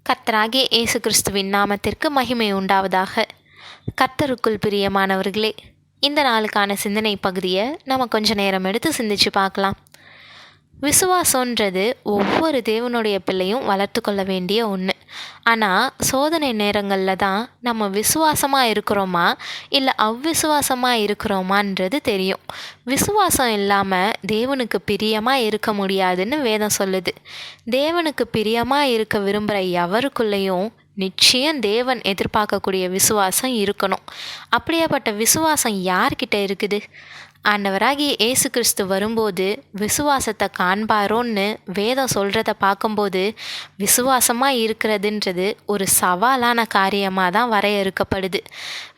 கர்த்தராகிய இயேசு கிறிஸ்துவின் நாமத்திற்கு மகிமை உண்டாவதாக. கர்த்தருக்குள் பிரியமானவர்களே, இந்த நாளுக்கான சிந்தனை பகுதியை நம்ம கொஞ்ச நேரம் எடுத்து சிந்திச்சு பார்க்கலாம். விசுவாசன்றது ஒவ்வொரு தேவனுடைய பிள்ளையும் வளர்த்து கொள்ள வேண்டிய ஒன்று. ஆனால் சோதனை நேரங்களில் தான் நம்ம விசுவாசமாக இருக்கிறோமா இல்லை அவ்விசுவாசமாக இருக்கிறோமான்றது தெரியும். விசுவாசம் இல்லாமல் தேவனுக்கு பிரியமாக இருக்க முடியாதுன்னு வேதம் சொல்லுது. தேவனுக்கு பிரியமாக இருக்க விரும்புகிற எவருக்குள்ளேயும் நிச்சயம் தேவன் எதிர்பார்க்கக்கூடிய விசுவாசம் இருக்கணும். அப்படியாப்பட்ட விசுவாசம் யார்கிட்ட இருக்குது? ஆண்டவராகிய இயேசு கிறிஸ்து வரும்போது விசுவாசத்தை காண்பாரோன்னு வேதம் சொல்கிறத பார்க்கும்போது விசுவாசமாக இருக்கிறதுன்றது ஒரு சவாலான காரியமாக தான் வரையறுக்கப்படுது.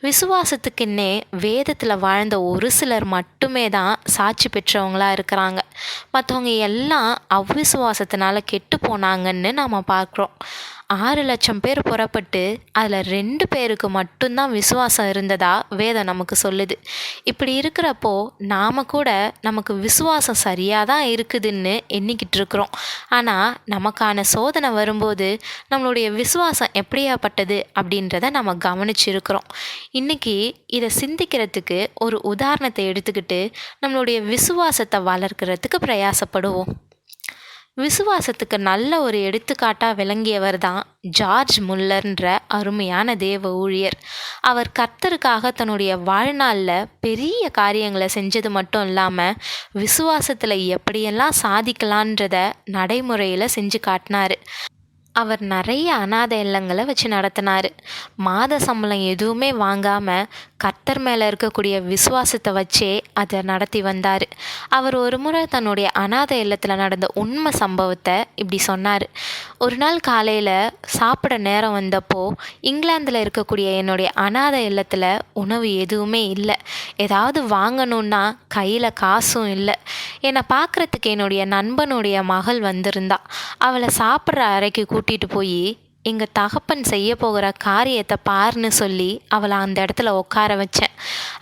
விசுவாசத்துக்குன்னே வேதத்தில் வாழ்ந்த ஒரு சிலர் மட்டுமே தான் சாட்சி பெற்றவங்களாக இருக்கிறாங்க. மற்றவங்க எல்லாம் அவ்விசுவாசத்தினால கெட்டு போனாங்கன்னு நாம் பார்க்குறோம். 6 லட்சம் பேர் புறப்பட்டு அதில் 2 பேருக்கு மட்டும்தான் விசுவாசம் இருந்ததா வேதம் நமக்கு சொல்லுது. இப்படி இருக்கிறப்போ நாம் கூட நமக்கு விசுவாசம் சரியாக தான் இருக்குதுன்னு எண்ணிக்கிட்டு இருக்கிறோம். ஆனால் நமக்கான சோதனை வரும்போது நம்மளுடைய விசுவாசம் எப்படியாப்பட்டது அப்படின்றத நம்ம கவனிச்சிருக்கிறோம். இன்றைக்கி இதை சிந்திக்கிறதுக்கு ஒரு உதாரணத்தை எடுத்துக்கிட்டு நம்மளுடைய விசுவாசத்தை வளர்க்குறதுக்கு பிரயாசப்படுவோம். விசுவாசத்துக்கு நல்ல ஒரு எடுத்துக்காட்டாக விளங்கியவர் தான் ஜார்ஜ் முல்லர்ன்ற அருமையான தேவ ஊழியர். அவர் கர்த்தருக்காக தன்னுடைய வாழ்நாளில் பெரிய காரியங்களை செஞ்சது மட்டும் இல்லாமல் விசுவாசத்தில் எப்படியெல்லாம் சாதிக்கலான்றத நடைமுறையில் செஞ்சு காட்டினார். அவர் நிறைய அனாதை இல்லங்களை வச்சு நடத்தினார். மாத சம்பளம் எதுவுமே வாங்காமல் கர்த்தர் மேலே இருக்கக்கூடிய விசுவாசத்தை வச்சே அதை நடத்தி வந்தார். அவர் ஒரு முறை தன்னுடைய அனாதை இல்லத்தில் நடந்த உண்மை சம்பவத்தை இப்படி சொன்னார். ஒரு நாள் காலையில் சாப்பிட நேரம் வந்தப்போ இங்கிலாந்தில் இருக்கக்கூடிய என்னுடைய அனாதை இல்லத்தில் உணவு எதுவுமே இல்லை. ஏதாவது வாங்கணுன்னா கையில் காசும் இல்லை. என்னை பார்க்குறதுக்கு என்னுடைய நண்பனுடைய மகள் வந்திருந்தா. அவளை சாப்பிட்ற அறைக்கு கூட்டிகிட்டு போய் எங்கள் தகப்பன் செய்ய போகிற காரியத்தை பாருன்னு சொல்லி அவளை அந்த இடத்துல உட்கார வச்சேன்.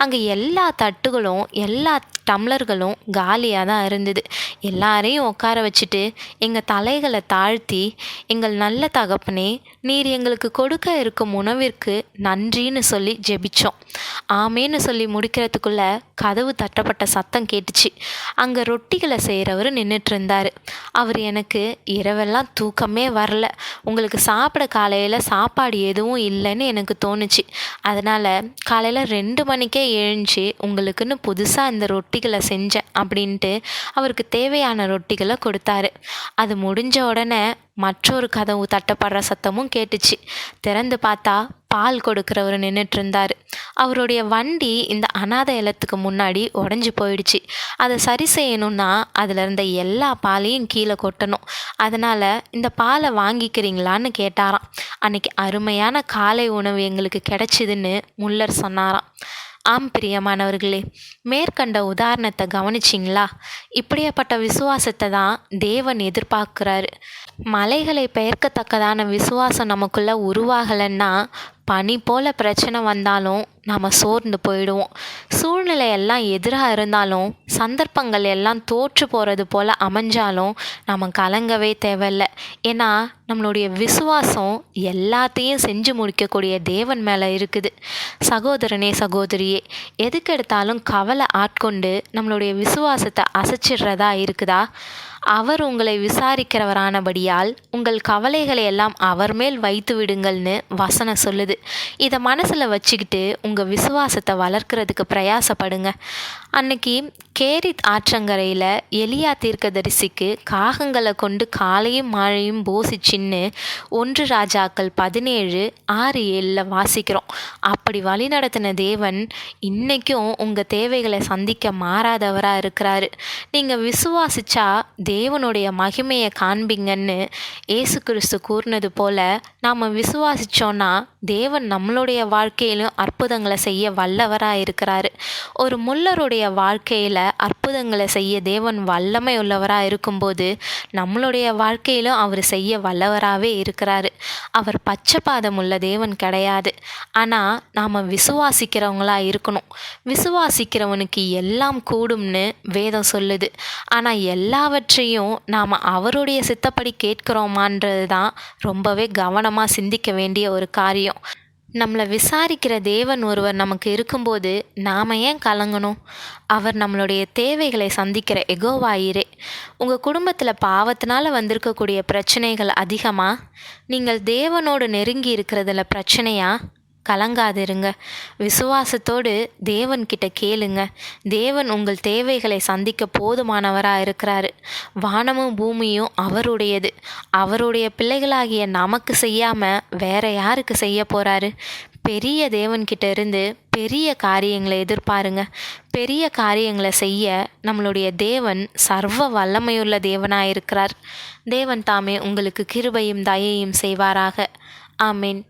அங்கே எல்லா தட்டுகளும் எல்லா டம்ளர்களும் காலியாக தான் இருந்தது. எல்லாரையும் உட்கார வச்சுட்டு எங்கள் தலைகளை தாழ்த்தி, எங்கள் நல்ல தகப்பனே, நீர் எங்களுக்கு கொடுக்க இருக்கும் உணவிற்கு நன்றின்னு சொல்லி ஜெபிச்சோம். ஆமேன்னு சொல்லி முடிக்கிறதுக்குள்ள கதவு தட்டப்பட்ட சத்தம் கேட்டுச்சு. அங்கே ரொட்டிகளை செய்கிறவர் நின்றுட்டு இருந்தார். அவர், எனக்கு இரவெல்லாம் தூக்கமே வரல, உங்களுக்கு சாப்பிட காலையில் சாப்பாடு எதுவும் இல்லைன்னு எனக்கு தோணுச்சு. அதனால் காலையில் 2 மணிக்கே எழுந்துச்சு உங்களுக்குன்னு புதுசாக இந்த ரொட்டிகளை செஞ்சேன் அப்படின்ட்டு அவருக்கு தேவையான ரொட்டிகளை கொடுத்தாரு. அது முடிஞ்ச உடனே மற்றொரு கதவு தட்டப்படுற சத்தமும் கேட்டுச்சு. திறந்து பார்த்தா பால் கொடுக்குறவர் நின்றுட்டு இருந்தார். அவருடைய வண்டி இந்த அனாதை இல்லத்துக்கு முன்னாடி உடஞ்சி போயிடுச்சு. அதை சரி செய்யணும்னா அதில் இருந்த எல்லா பாலையும் கீழே கொட்டணும். அதனால் இந்த பாலை வாங்கிக்கிறீங்களான்னு கேட்டாராம். அன்னைக்கு அருமையான காலை உணவு எங்களுக்கு கிடைச்சிதுன்னு முல்லர் சொன்னாராம். ஆம் பிரியமானவர்களே, மேற்கண்ட உதாரணத்தை கவனிச்சிங்களா? இப்படியாப்பட்ட விசுவாசத்தை தான் தேவன் எதிர்பார்க்குறாரு. மலைகளை பெயர்க்கத்தக்கதான விசுவாசம் நமக்குள்ளே உருவாகலைன்னா பனி போல பிரச்சனை வந்தாலும் நாம் சோர்ந்து போயிடுவோம். சூழ்நிலை எல்லாம் எதிராக இருந்தாலும் சந்தர்ப்பங்கள் எல்லாம் தோற்று போகிறது போல் அமைஞ்சாலும் நம்ம கலங்கவே தேவையில்லை. ஏன்னா நம்மளுடைய விசுவாசம் எல்லாத்தையும் செஞ்சு முடிக்கக்கூடிய தேவன் மேலே இருக்குது. சகோதரனே சகோதரியே, எதுக்கு எடுத்தாலும் கவலை ஆட்கொண்டு நம்மளுடைய விசுவாசத்தை அசைச்சிடுறதா இருக்குதா? அவர் உங்களை விசாரிக்கிறவரானபடியால் உங்கள் கவலைகளை எல்லாம் அவர் மேல் வைத்து விடுங்கள்னு வசனம் சொல்லுது. இதை மனசில் வச்சுக்கிட்டு உங்கள் விசுவாசத்தை வளர்க்குறதுக்கு பிரயாசப்படுங்க. அன்னைக்கு கேரித் ஆற்றங்கரையில் எலியா தீர்க்கதரிசிக்கு காகங்களை கொண்டு காலையும் மாழையும் போசிச்சின்னு 1 ராஜாக்கள் 17:6-7 வாசிக்கிறோம். அப்படி வழி நடத்தின தேவன் இன்னைக்கும் உங்கள் தேவைகளை சந்திக்க மாறாதவராக இருக்கிறாரு. நீங்கள் விசுவாசிச்சா தேவனுடைய மகிமையை காண்பீங்கன்னு இயேசு கிறிஸ்து கூறினது போல் நாம் விசுவாசித்தோன்னா தேவன் நம்மளுடைய வாழ்க்கையிலும் அற்புதங்களை செய்ய வல்லவராக இருக்கிறாரு. ஒரு முல்லருடைய வாழ்க்கையில் அற்புதங்களை செய்ய தேவன் வல்லமை உள்ளவராக இருக்கும்போது நம்மளுடைய வாழ்க்கையிலும் அவர் செய்ய வல்லவராகவே இருக்கிறாரு. அவர் பட்சபாதம் உள்ள தேவன் கிடையாது. ஆனால் நாம் விசுவாசிக்கிறவங்களா இருக்கணும். விசுவாசிக்கிறவனுக்கு எல்லாம் கூடும்னு வேதம் சொல்லுது. ஆனால் எல்லாவற்றையும் நாம் அவருடைய சித்தப்படி கேட்கிறோமான்றது தான் ரொம்பவே கவனமாக சிந்திக்க வேண்டிய ஒரு காரியம். நம்மளை விசாரிக்கிற தேவன் ஒருவர் நமக்கு இருக்கும்போது நாம் ஏன் கலங்கணும்? அவர் நம்மளுடைய தேவைகளை சந்திக்கிற யெகோவாயிரே. உங்கள் குடும்பத்தில் பாவத்தினால வந்திருக்கக்கூடிய பிரச்சனைகள் அதிகமா? நீங்கள் தேவனோடு நெருங்கி இருக்கிறதுல பிரச்சனையா? கலங்காதிருங்க. விசுவாசத்தோடு தேவன்கிட்ட கேளுங்க. தேவன் உங்கள் தேவைகளை சந்திக்க போதுமானவராக இருக்கிறாரு. வானமும் பூமியும் அவருடையது. அவருடைய பிள்ளைகளாகிய நமக்கு செய்யாமல் வேற யாருக்கு செய்ய போகிறாரு? பெரிய தேவன்கிட்ட இருந்து பெரிய காரியங்களை எதிர்பாருங்க. பெரிய காரியங்களை செய்ய நம்மளுடைய தேவன் சர்வ வல்லமையுள்ள தேவனாக இருக்கிறார். தேவன் தாமே உங்களுக்கு கிருபையும் தயையும் செய்வாராக. ஆமேன்.